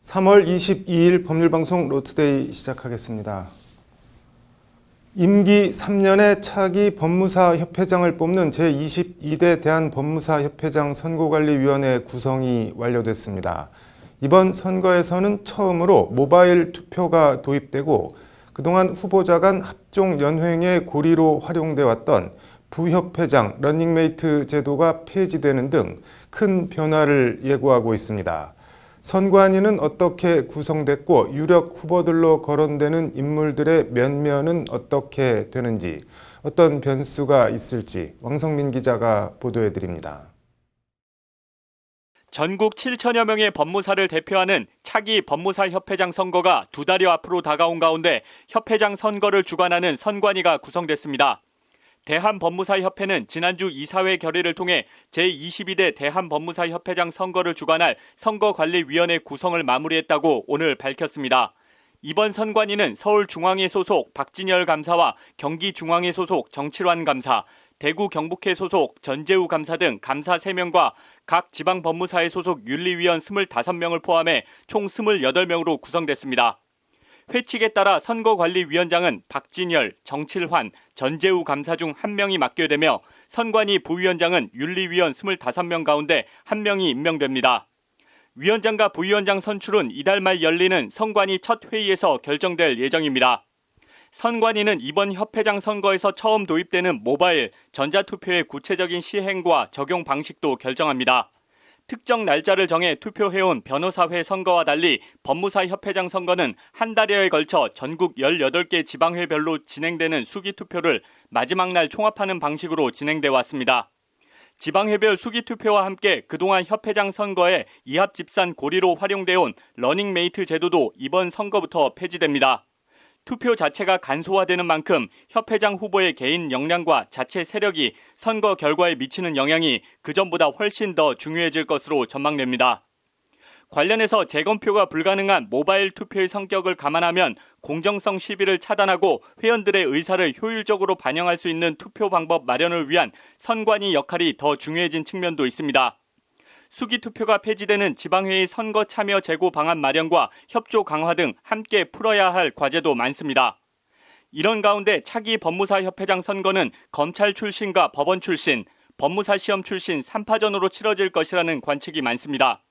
3월 22일 법률방송 로투데이 시작하겠습니다. 임기 3년의 차기 법무사 협회장을 뽑는 제22대 대한법무사협회장 선거관리위원회 구성이 완료됐습니다. 이번 선거에서는 처음으로 모바일 투표가 도입되고 그동안 후보자 간 합종 연횡의 고리로 활용돼 왔던 부협회장 러닝메이트 제도가 폐지되는 등 큰 변화를 예고하고 있습니다. 선관위는 어떻게 구성됐고 유력 후보들로 거론되는 인물들의 면면은 어떻게 되는지, 어떤 변수가 있을지 왕성민 기자가 보도해드립니다. 전국 7천여 명의 법무사를 대표하는 차기 법무사협회장 선거가 2달여 앞으로 다가온 가운데 협회장 선거를 주관하는 선관위가 구성됐습니다. 대한법무사협회는 지난주 이사회 결의를 통해 제22대 대한법무사협회장 선거를 주관할 선거관리위원회 구성을 마무리했다고 오늘 밝혔습니다. 이번 선관위는 서울중앙회 소속 박진열 감사와 경기중앙회 소속 정칠환 감사, 대구 경북회 소속 전재우 감사 등 감사 3명과 각 지방법무사의 소속 윤리위원 25명을 포함해 총 28명으로 구성됐습니다. 회칙에 따라 선거관리위원장은 박진열, 정칠환, 전재우 감사 중 1명이 맡게 되며 선관위 부위원장은 윤리위원 25명 가운데 1명이 임명됩니다. 위원장과 부위원장 선출은 이달 말 열리는 선관위 첫 회의에서 결정될 예정입니다. 선관위는 이번 협회장 선거에서 처음 도입되는 모바일, 전자투표의 구체적인 시행과 적용 방식도 결정합니다. 특정 날짜를 정해 투표해온 변호사회 선거와 달리 법무사협회장 선거는 한 달여에 걸쳐 전국 18개 지방회별로 진행되는 수기투표를 마지막 날 총합하는 방식으로 진행돼 왔습니다. 지방회별 수기투표와 함께 그동안 협회장 선거에 이합집산 고리로 활용돼온 러닝메이트 제도도 이번 선거부터 폐지됩니다. 투표 자체가 간소화되는 만큼 협회장 후보의 개인 역량과 자체 세력이 선거 결과에 미치는 영향이 그전보다 훨씬 더 중요해질 것으로 전망됩니다. 관련해서 재검표가 불가능한 모바일 투표의 성격을 감안하면 공정성 시비를 차단하고 회원들의 의사를 효율적으로 반영할 수 있는 투표 방법 마련을 위한 선관위 역할이 더 중요해진 측면도 있습니다. 수기투표가 폐지되는 지방회의 선거 참여 제고 방안 마련과 협조 강화 등 함께 풀어야 할 과제도 많습니다. 이런 가운데 차기 법무사협회장 선거는 검찰 출신과 법원 출신, 법무사 시험 출신 3파전으로 치러질 것이라는 관측이 많습니다.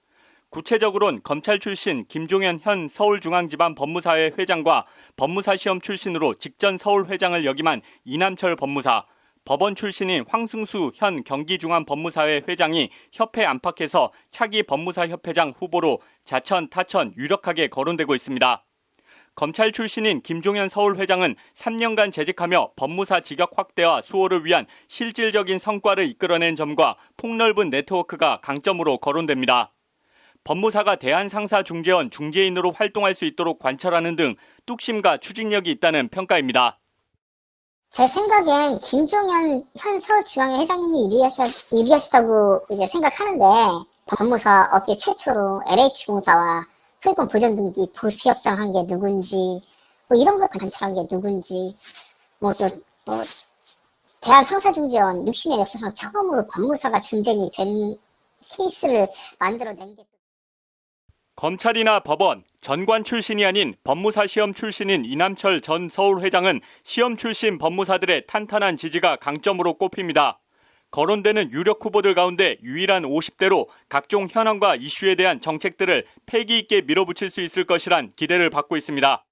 구체적으로는 검찰 출신 김종현 현 서울중앙지방법무사회 회장과 법무사 시험 출신으로 직전 서울회장을 역임한 이남철 법무사, 법원 출신인 황승수 현 경기중앙법무사회 회장이 협회 안팎에서 차기 법무사협회장 후보로 자천, 타천 유력하게 거론되고 있습니다. 검찰 출신인 김종현 서울회장은 3년간 재직하며 법무사 직역 확대와 수호를 위한 실질적인 성과를 이끌어낸 점과 폭넓은 네트워크가 강점으로 거론됩니다. 법무사가 대한상사중재원 중재인으로 활동할 수 있도록 관철하는 등 뚝심과 추진력이 있다는 평가입니다. 제 생각엔 김종현 현 서울중앙회 회장님이 유리하시다고 이제 생각하는데, 법무사 업계 최초로 LH공사와 소유권 보전 등기 보수 협상한 게 누군지, 이런 걸 관찰한 게 누군지, 대한 상사중재원 60년 역사상 처음으로 법무사가 중재인이 된 케이스를 만들어낸 게. 검찰이나 법원, 전관 출신이 아닌 법무사 시험 출신인 이남철 전 서울회장은 시험 출신 법무사들의 탄탄한 지지가 강점으로 꼽힙니다. 거론되는 유력 후보들 가운데 유일한 50대로 각종 현안과 이슈에 대한 정책들을 패기 있게 밀어붙일 수 있을 것이란 기대를 받고 있습니다.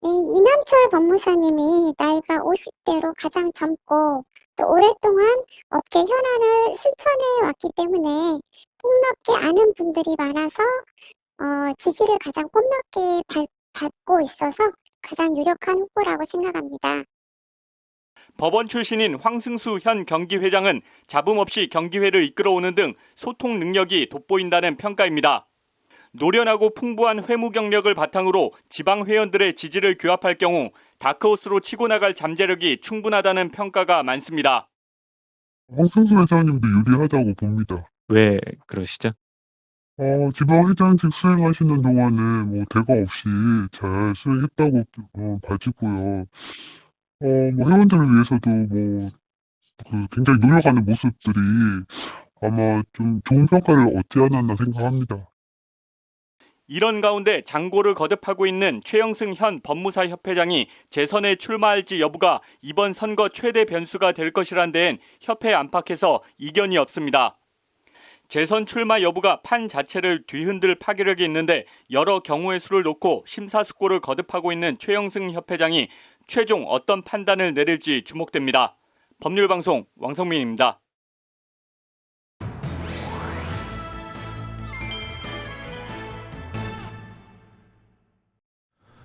이남철 법무사님이 나이가 50대로 가장 젊고 또 오랫동안 업계 현안을 실천해 왔기 때문에 폭넓게 아는 분들이 많아서 지지를 가장 폭넓게 받고 있어서 가장 유력한 후보라고 생각합니다. 법원 출신인 황승수 현 경기회장은 잡음 없이 경기회를 이끌어오는 등 소통 능력이 돋보인다는 평가입니다. 노련하고 풍부한 회무 경력을 바탕으로 지방 회원들의 지지를 규합할 경우 다크호스로 치고 나갈 잠재력이 충분하다는 평가가 많습니다. 황승수 회장님도 유리하다고 봅니다. 왜 그러시죠? 지방회장직 수행하시는 동안에 대가 없이 잘 수행했다고 봐지고요. 회원들을 위해서도 굉장히 노력하는 모습들이 아마 좀 좋은 평가를 얻지 않았나 생각합니다. 이런 가운데 장고를 거듭하고 있는 최영승 현 법무사 협회장이 재선에 출마할지 여부가 이번 선거 최대 변수가 될 것이란 데엔 협회 안팎에서 이견이 없습니다. 재선 출마 여부가 판 자체를 뒤흔들 파괴력이 있는데 여러 경우의 수를 놓고 심사숙고를 거듭하고 있는 최영승 협회장이 최종 어떤 판단을 내릴지 주목됩니다. 법률방송 왕성민입니다.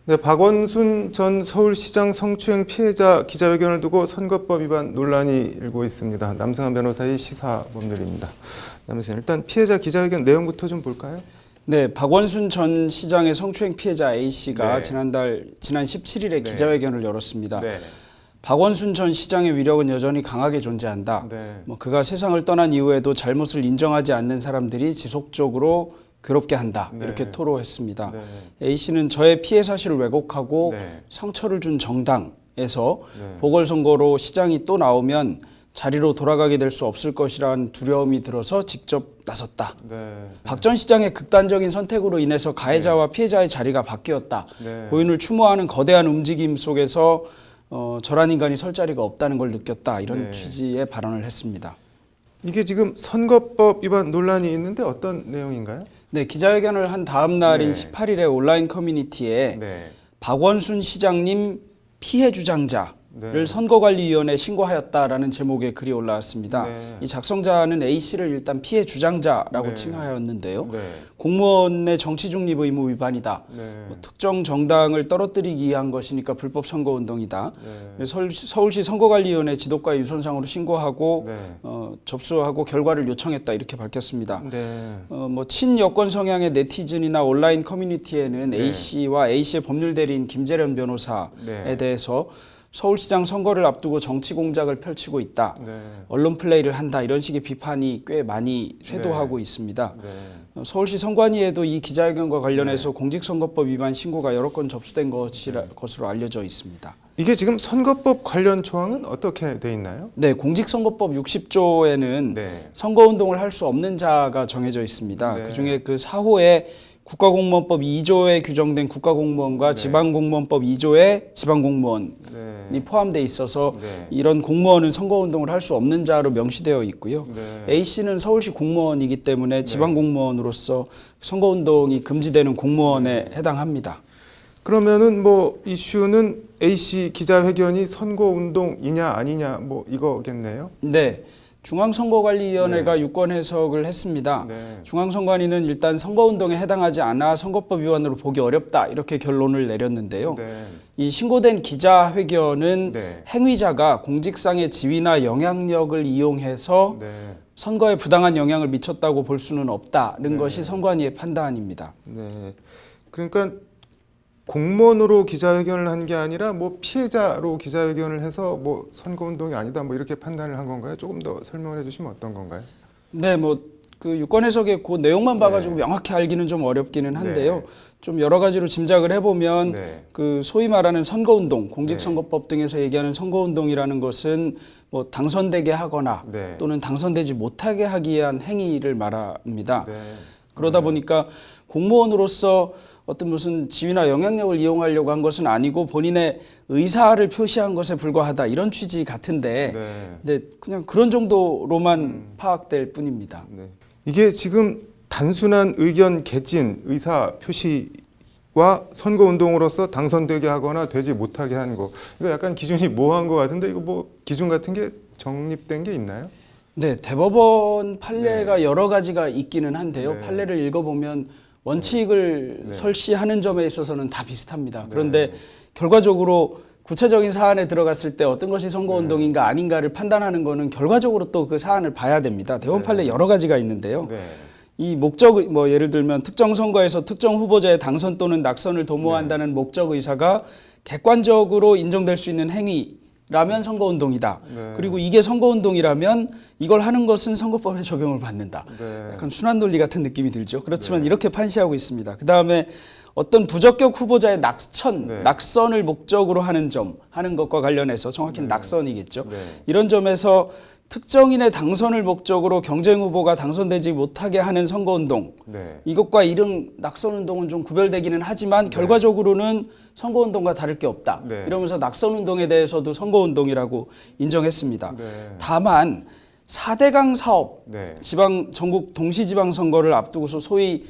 네, 박원순 전 서울시장 성추행 피해자 기자회견을 두고 선거법 위반 논란이 일고 있습니다. 남승환 변호사의 시사법률입니다. 남승환, 일단 피해자 기자회견 내용부터 좀 볼까요? 네, 박원순 전 시장의 성추행 피해자 A씨가 네. 지난 17일에 네. 기자회견을 열었습니다. 네. 박원순 전 시장의 위력은 여전히 강하게 존재한다. 네. 그가 세상을 떠난 이후에도 잘못을 인정하지 않는 사람들이 지속적으로 괴롭게 한다. 네. 이렇게 토로했습니다. 네. A씨는 저의 피해 사실을 왜곡하고 네. 상처를 준 정당에서 네. 보궐선거로 시장이 또 나오면 자리로 돌아가게 될 수 없을 것이라는 두려움이 들어서 직접 나섰다. 네. 박 전 시장의 극단적인 선택으로 인해서 가해자와 피해자의 자리가 바뀌었다. 네. 고인을 추모하는 거대한 움직임 속에서 저란 인간이 설 자리가 없다는 걸 느꼈다. 이런 네. 취지의 발언을 했습니다. 이게 지금 선거법 위반 논란이 있는데 어떤 내용인가요? 네, 기자회견을 한 다음 날인 네. 18일에 온라인 커뮤니티에 네. 박원순 시장님 피해 주장자를 네. 선거관리위원회에 신고하였다라는 제목의 글이 올라왔습니다. 네. 이 작성자는 A씨를 일단 피해 주장자라고 네. 칭하였는데요. 네. 공무원의 정치 중립 의무 위반이다. 네. 특정 정당을 떨어뜨리기 위한 것이니까 불법 선거운동이다. 네. 서울시 선거관리위원회 지도과 유선상으로 신고하고 네. 접수하고 결과를 요청했다 이렇게 밝혔습니다. 네. 친여권 성향의 네티즌이나 온라인 커뮤니티에는 네. A씨와 A씨의 법률 대리인 김재련 변호사에 네. 대해서 서울시장 선거를 앞두고 정치 공작을 펼치고 있다. 네. 언론 플레이를 한다. 이런 식의 비판이 꽤 많이 쇄도하고 있습니다. 네. 서울시 선관위에도 이 기자회견과 관련해서 공직선거법 위반 신고가 여러 건 접수된 것으로 알려져 있습니다. 이게 지금 선거법 관련 조항은 어떻게 돼 있나요? 네, 공직선거법 60조에는 네. 선거운동을 할 수 없는 자가 정해져 있습니다. 네. 그중에 그 4호에 국가공무원법 2조에 규정된 국가공무원과 네. 지방공무원법 2조에 지방공무원이 네. 포함되어 있어서 네. 이런 공무원은 선거운동을 할 수 없는 자로 명시되어 있고요. 네. A씨는 서울시 공무원이기 때문에 지방공무원으로서 선거운동이 금지되는 공무원에 해당합니다. 그러면은 이슈는 A씨 기자회견이 선거운동이냐 아니냐 이거겠네요. 네. 중앙선거관리위원회가 유권 해석을 했습니다. 네. 중앙선관위는 일단 선거운동에 해당하지 않아 선거법 위반으로 보기 어렵다 이렇게 결론을 내렸는데요. 네. 이 신고된 기자회견은 네. 행위자가 공직상의 지위나 영향력을 이용해서 네. 선거에 부당한 영향을 미쳤다고 볼 수는 없다는 네. 것이 선관위의 판단입니다. 네. 그러니까 공무원으로 기자회견을 한 게 아니라 피해자로 기자회견을 해서 선거운동이 아니다 이렇게 판단을 한 건가요? 조금 더 설명을 해주시면 어떤 건가요? 네, 그 유권 해석의 그 내용만 봐가지고 명확히 알기는 좀 어렵기는 한데요. 네. 좀 여러 가지로 짐작을 해보면 네. 그 소위 말하는 선거운동, 공직선거법 등에서 얘기하는 선거운동이라는 것은 당선되게 하거나 네. 또는 당선되지 못하게 하기 위한 행위를 말합니다. 네. 그러다 보니까 공무원으로서 어떤 무슨 지위나 영향력을 이용하려고 한 것은 아니고 본인의 의사를 표시한 것에 불과하다 이런 취지 같은데 네. 근데 그냥 그런 정도로만 파악될 뿐입니다. 네. 이게 지금 단순한 의견 개진, 의사 표시와 선거운동으로서 당선되게 하거나 되지 못하게 하는 거 이거 약간 기준이 모호한 것 같은데 이거 기준 같은 게 정립된 게 있나요? 네, 대법원 판례가 여러 가지가 있기는 한데요. 네. 판례를 읽어보면 원칙을 설시하는 점에 있어서는 다 비슷합니다. 그런데 결과적으로 구체적인 사안에 들어갔을 때 어떤 것이 선거운동인가 아닌가를 판단하는 것은 결과적으로 또 그 사안을 봐야 됩니다. 대법원 판례 여러 가지가 있는데요. 네. 이 목적, 예를 들면 특정 선거에서 특정 후보자의 당선 또는 낙선을 도모한다는 목적 의사가 객관적으로 인정될 수 있는 행위라면 선거운동이다. 네. 그리고 이게 선거운동이라면 이걸 하는 것은 선거법에 적용을 받는다. 네. 약간 순환 논리 같은 느낌이 들죠. 그렇지만 이렇게 판시하고 있습니다. 그 다음에 어떤 부적격 후보자의 낙선을 목적으로 하는 것과 관련해서 정확히는 낙선이겠죠. 네. 이런 점에서 특정인의 당선을 목적으로 경쟁 후보가 당선되지 못하게 하는 선거운동, 네. 이것과 이른 낙선운동은 좀 구별되기는 하지만 결과적으로는 선거운동과 다를 게 없다. 네. 이러면서 낙선운동에 대해서도 선거운동이라고 인정했습니다. 네. 다만 4대강 사업, 네. 전국 동시지방선거를 앞두고서 소위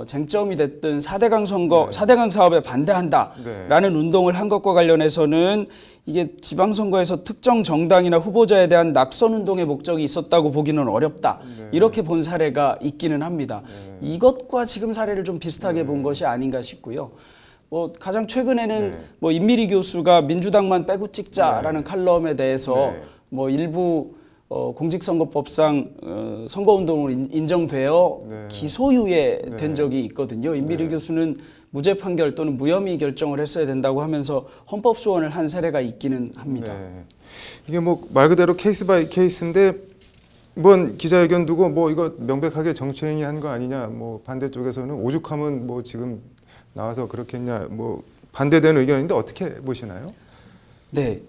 쟁점이 됐던 4대강 선거, 4대강 사업에 반대한다라는 운동을 한 것과 관련해서는 이게 지방선거에서 특정 정당이나 후보자에 대한 낙선운동의 목적이 있었다고 보기는 어렵다. 이렇게 본 사례가 있기는 합니다. 이것과 지금 사례를 좀 비슷하게 본 것이 아닌가 싶고요. 뭐 가장 최근에는 뭐 임미리 교수가 민주당만 빼고 찍자라는 칼럼에 대해서 뭐 일부 공직선거법상 선거운동으로 인정되어 기소유예 된 적이 있거든요. 임미리 교수는 무죄 판결 또는 무혐의 결정을 했어야 된다고 하면서 헌법 소원을 한 사례가 있기는 합니다. 네. 이게 뭐 말 그대로 케이스 바이 케이스인데 이번 기자회견 두고 뭐 이거 명백하게 정치행위 한 거 아니냐, 뭐 반대쪽에서는 오죽하면 뭐 지금 나와서 그렇겠냐, 뭐 반대되는 의견인데 어떻게 보시나요? 네.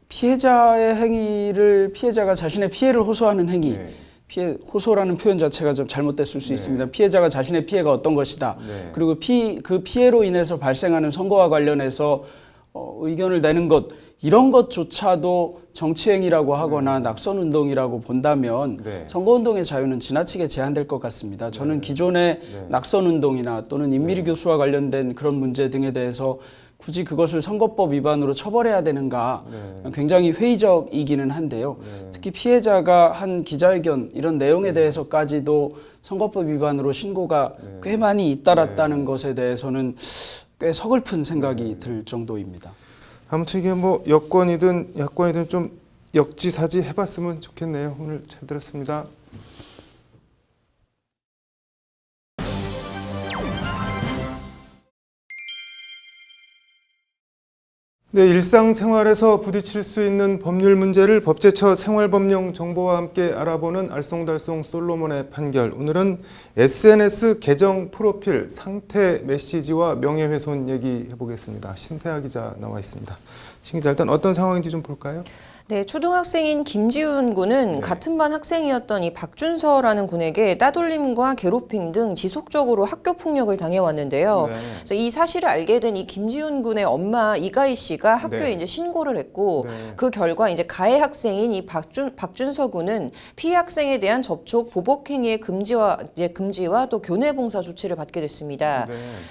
피해자의 행위를 피해자가 자신의 피해를 호소하는 행위, 호소라는 표현 자체가 좀 잘못됐을 수 있습니다. 피해자가 자신의 피해가 어떤 것이다. 그리고 그 피해로 인해서 발생하는 선거와 관련해서 의견을 내는 것, 이런 것조차도 정치행위라고 하거나 낙선운동이라고 본다면 선거운동의 자유는 지나치게 제한될 것 같습니다. 저는 기존의 낙선운동이나 또는 임미리 교수와 관련된 그런 문제 등에 대해서 굳이 그것을 선거법 위반으로 처벌해야 되는가 굉장히 회의적이기는 한데요. 특히 피해자가 한 기자회견 이런 내용에 대해서까지도 선거법 위반으로 신고가 꽤 많이 잇따랐다는 것에 대해서는 꽤 서글픈 생각이 들 정도입니다. 아무튼 이게 뭐 여권이든 야권이든 좀 역지사지 해봤으면 좋겠네요. 오늘 잘 들었습니다. 네, 일상생활에서 부딪힐 수 있는 법률 문제를 법제처 생활법령정보와 함께 알아보는 알쏭달쏭 솔로몬의 판결. 오늘은 SNS 계정 프로필 상태 메시지와 명예훼손 얘기해보겠습니다. 신세아 기자 나와 있습니다. 신 기자, 일단 어떤 상황인지 좀 볼까요? 네, 초등학생인 김지훈 군은 같은 반 학생이었던 이 박준서라는 군에게 따돌림과 괴롭힘 등 지속적으로 학교 폭력을 당해왔는데요. 그래서 이 사실을 알게 된 이 김지훈 군의 엄마 이가희 씨가 학교에 이제 신고를 했고 그 결과 이제 가해 학생인 이 박준서 군은 피해 학생에 대한 접촉 보복 행위의 금지와 또 교내 봉사 조치를 받게 됐습니다.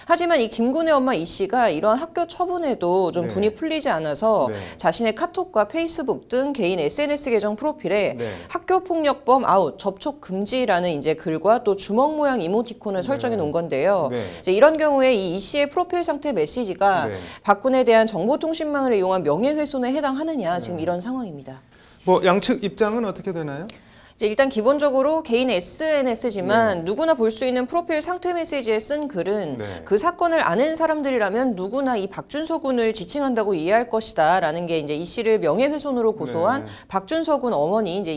하지만 이 김 군의 엄마 이 씨가 이런 학교 처분에도 좀 분이 풀리지 않아서 자신의 카톡과 페이스북 등 개인 SNS 계정 프로필에 학교폭력범 아웃, 접촉 금지라는 이제 글과 또 주먹 모양 이모티콘을 설정해 놓은 건데요. 이제 이런 경우에 이 씨의 프로필 상태 메시지가 박군에 대한 정보통신망을 이용한 명예훼손에 해당하느냐, 지금 이런 상황입니다. 뭐 양측 입장은 어떻게 되나요? 이제 일단 기본적으로 개인 SNS지만 누구나 볼 수 있는 프로필 상태 메시지에 쓴 글은 그 사건을 아는 사람들이라면 누구나 이 박준서 군을 지칭한다고 이해할 것이다 라는 게 이제 이 씨를 명예훼손으로 고소한 박준서 군 어머니 이제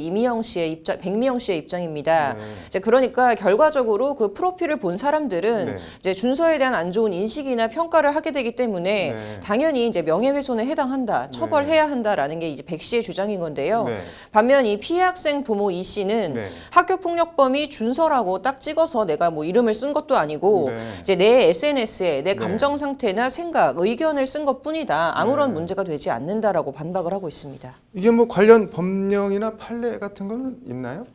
백미영 씨의 입장입니다. 이제 그러니까 결과적으로 그 프로필을 본 사람들은 이제 준서에 대한 안 좋은 인식이나 평가를 하게 되기 때문에 당연히 이제 명예훼손에 해당한다, 처벌해야 한다라는 게 이제 백 씨의 주장인 건데요. 반면 이 피해 학생 부모 이 씨는 학교폭력범이 준서라고 딱 찍어서 내가 뭐 이름을 쓴 것도 아니고 이제 내 SNS에 내 감정 상태나 생각, 의견을 쓴 것뿐이다. 아무런 문제가 되지 않는다라고 반박을 하고 있습니다. 이게 뭐 관련 법령이나 판례 같은 거는 있나요?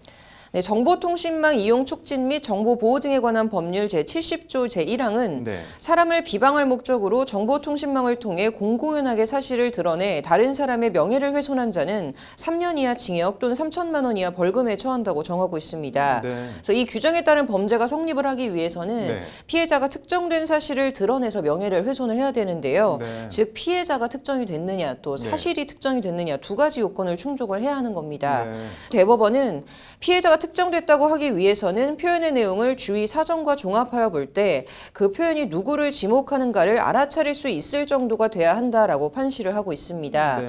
네, 정보통신망 이용 촉진 및 정보보호 등에 관한 법률 제70조 제1항은 사람을 비방할 목적으로 정보통신망을 통해 공공연하게 사실을 드러내 다른 사람의 명예를 훼손한 자는 3년 이하 징역 또는 3천만 원 이하 벌금에 처한다고 정하고 있습니다. 그래서 이 규정에 따른 범죄가 성립을 하기 위해서는 피해자가 특정된 사실을 드러내서 명예를 훼손을 해야 되는데요. 즉 피해자가 특정이 됐느냐 또 사실이 특정이 됐느냐 두 가지 요건을 충족을 해야 하는 겁니다. 대법원은 피해자가 특정됐다고 하기 위해서는 표현의 내용을 주의 사정과 종합하여 볼 때 그 표현이 누구를 지목하는가를 알아차릴 수 있을 정도가 돼야 한다라고 판시를 하고 있습니다.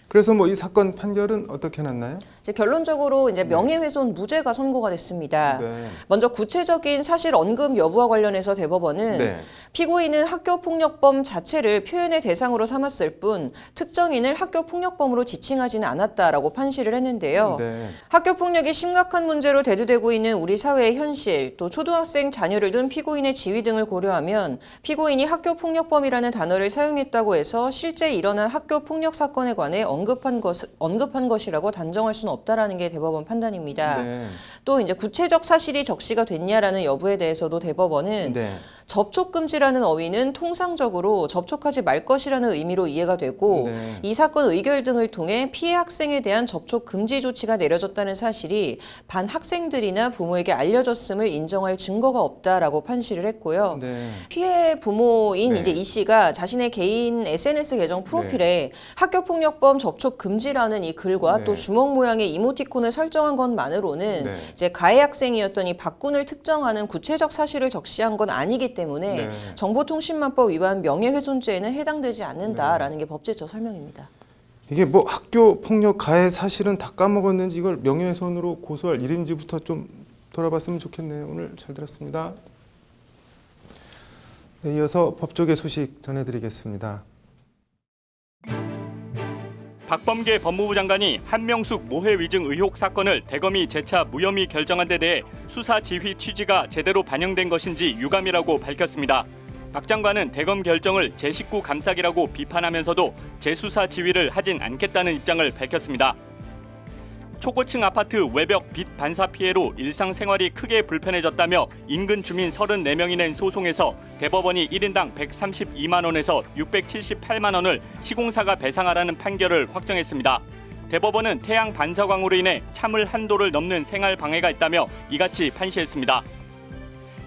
그래서 뭐 이 사건 판결은 어떻게 났나요? 이제 결론적으로 이제 명예훼손 무죄가 선고가 됐습니다. 네. 먼저 구체적인 사실 언급 여부와 관련해서 대법원은 네. 피고인은 학교폭력범 자체를 표현의 대상으로 삼았을 뿐 특정인을 학교폭력범으로 지칭하지는 않았다라고 판시를 했는데요. 네. 학교폭력이 심각한 문제로 대두되고 있는 우리 사회의 현실, 또 초등학생 자녀를 둔 피고인의 지위 등을 고려하면 피고인이 학교폭력범이라는 단어를 사용했다고 해서 실제 일어난 학교폭력 사건에 관해 언급한 것이라고 단정할 수는 없다라는 게 대법원 판단입니다. 네. 또 이제 구체적 사실이 적시가 됐냐라는 여부에 대해서도 대법원은 네. 접촉 금지라는 어휘는 통상적으로 접촉하지 말 것이라는 의미로 이해가 되고 네. 이 사건 의결 등을 통해 피해 학생에 대한 접촉 금지 조치가 내려졌다는 사실이 반 학생들이나 부모에게 알려졌음을 인정할 증거가 없다라고 판시를 했고요. 네. 피해 부모인 네. 이제 이 씨가 자신의 개인 SNS 계정 프로필에 학교폭력범 접촉 금지라는 이 글과 네. 또 주먹 모양의 이모티콘을 설정한 것만으로는 네. 이제 가해 학생이었던 이 박군을 특정하는 구체적 사실을 적시한 건 아니기 때문에 네. 정보통신망법 위반 명예훼손죄에는 해당되지 않는다라는 게 법제처 설명입니다. 이게 뭐 학교 폭력 가해 사실은 다 까먹었는지 이걸 명예훼손으로 고소할 일인지부터 좀 돌아봤으면 좋겠네요. 오늘 잘 들었습니다. 네, 이어서 법조계 소식 전해드리겠습니다. 박범계 법무부 장관이 한명숙 모해 위증 의혹 사건을 대검이 재차 무혐의 결정한 데 대해 수사 지휘 취지가 제대로 반영된 것인지 유감이라고 밝혔습니다. 박 장관은 대검 결정을 제19 감싸기라고 비판하면서도 재수사 지휘를 하진 않겠다는 입장을 밝혔습니다. 초고층 아파트 외벽 빛 반사 피해로 일상생활이 크게 불편해졌다며 인근 주민 34명이 낸 소송에서 대법원이 1인당 132만 원에서 678만 원을 시공사가 배상하라는 판결을 확정했습니다. 대법원은 태양 반사광으로 인해 참을 한도를 넘는 생활 방해가 있다며 이같이 판시했습니다.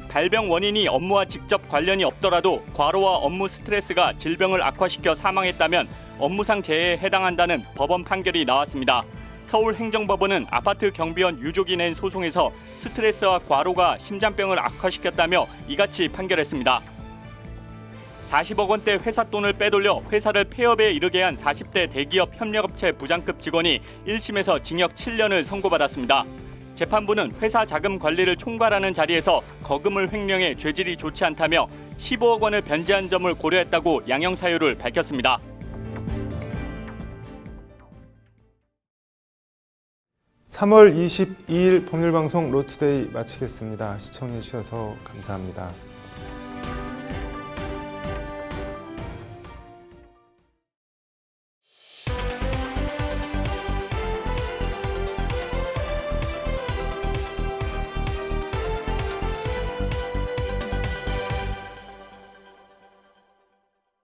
발병 원인이 업무와 직접 관련이 없더라도 과로와 업무 스트레스가 질병을 악화시켜 사망했다면 업무상 재해에 해당한다는 법원 판결이 나왔습니다. 서울행정법원은 아파트 경비원 유족이 낸 소송에서 스트레스와 과로가 심장병을 악화시켰다며 이같이 판결했습니다. 40억 원대 회사 돈을 빼돌려 회사를 폐업에 이르게 한 40대 대기업 협력업체 부장급 직원이 1심에서 징역 7년을 선고받았습니다. 재판부는 회사 자금 관리를 총괄하는 자리에서 거금을 횡령해 죄질이 좋지 않다며 15억 원을 변제한 점을 고려했다고 양형 사유를 밝혔습니다. (3월 22일) 법률방송 로투데이 마치겠습니다. 시청해 주셔서 감사합니다.